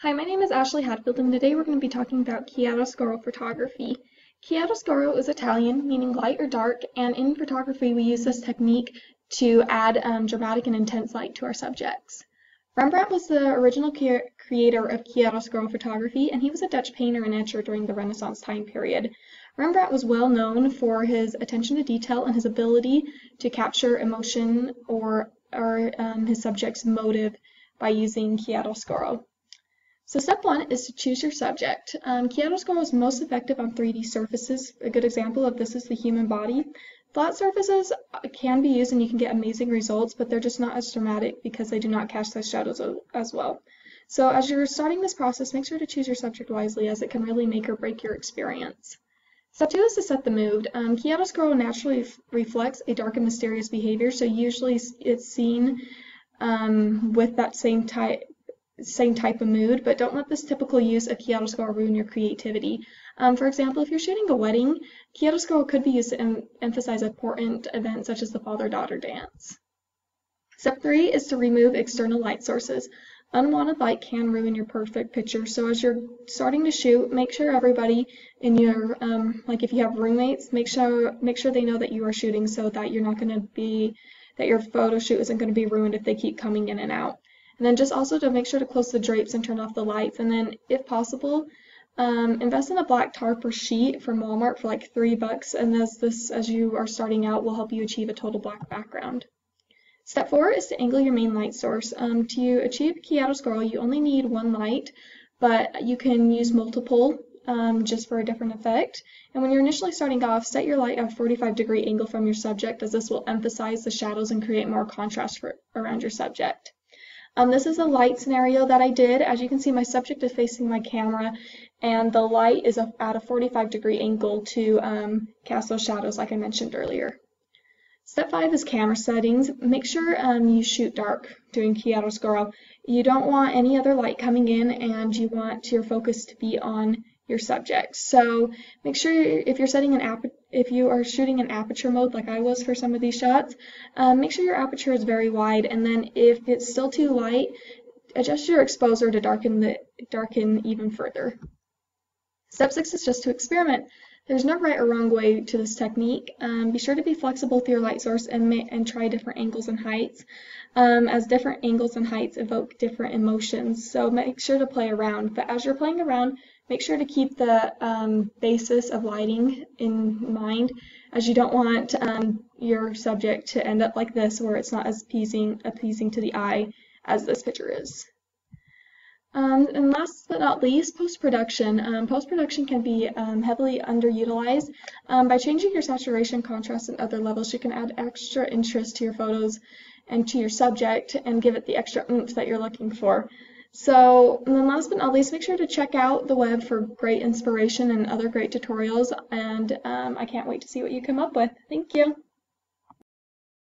Hi, my name is Ashley Hadfield, and today we're going to be talking about Chiaroscuro photography. Chiaroscuro is Italian, meaning light or dark, and in photography we use this technique to add dramatic and intense light to our subjects. Rembrandt was the original creator of chiaroscuro photography, and he was a Dutch painter and etcher during the Renaissance time period. Rembrandt was well known for his attention to detail and his ability to capture emotion or his subject's motive by using chiaroscuro. So step one is to choose your subject. Chiaroscuro is most effective on 3D surfaces. A good example of this is the human body. Flat surfaces can be used and you can get amazing results, but they're just not as dramatic because they do not cast those shadows as well. So as you're starting this process, make sure to choose your subject wisely, as it can really make or break your experience. Step two is to set the mood. Chiaroscuro naturally reflects a dark and mysterious behavior, so usually it's seen with that same type of mood, but don't let this typical use of chiaroscuro ruin your creativity. For example, if you're shooting a wedding, chiaroscuro could be used to emphasize important events such as the father-daughter dance. Step three is to remove external light sources. Unwanted light can ruin your perfect picture, so as you're starting to shoot, make sure everybody in your, like if you have roommates, make sure they know that you are shooting, so that your photo shoot isn't going to be ruined if they keep coming in and out. And then just also to make sure to close the drapes and turn off the lights. And then, if possible, invest in a black tarp or sheet from Walmart for like $3. And as you are starting out, will help you achieve a total black background. Step four is to angle your main light source. To achieve chiaroscuro, you only need one light, but you can use multiple just for a different effect. And when you're initially starting off, set your light at a 45-degree angle from your subject, as this will emphasize the shadows and create more contrast around your subject. This is a light scenario that I did. As you can see, my subject is facing my camera, and the light is at a 45-degree angle to cast those shadows like I mentioned earlier. Step five is camera settings. Make sure you shoot dark doing chiaroscuro. You don't want any other light coming in, and you want your focus to be on your subject. So make sure if you are shooting in aperture mode like I was for some of these shots, make sure your aperture is very wide, and then if it's still too light, adjust your exposure to darken even further. Step six is just to experiment. There's no right or wrong way to this technique. Be sure to be flexible with your light source and try different angles and heights, as different angles and heights evoke different emotions. So make sure to play around. But as you're playing around, make sure to keep the basis of lighting in mind, as you don't want your subject to end up like this, where it's not as appeasing to the eye as this picture is. And last but not least, post-production. Post-production can be heavily underutilized. By changing your saturation, contrast, and other levels, you can add extra interest to your photos and to your subject and give it the extra oomph that you're looking for. So, and then last but not least, make sure to check out the web for great inspiration and other great tutorials, and I can't wait to see what you come up with. Thank you.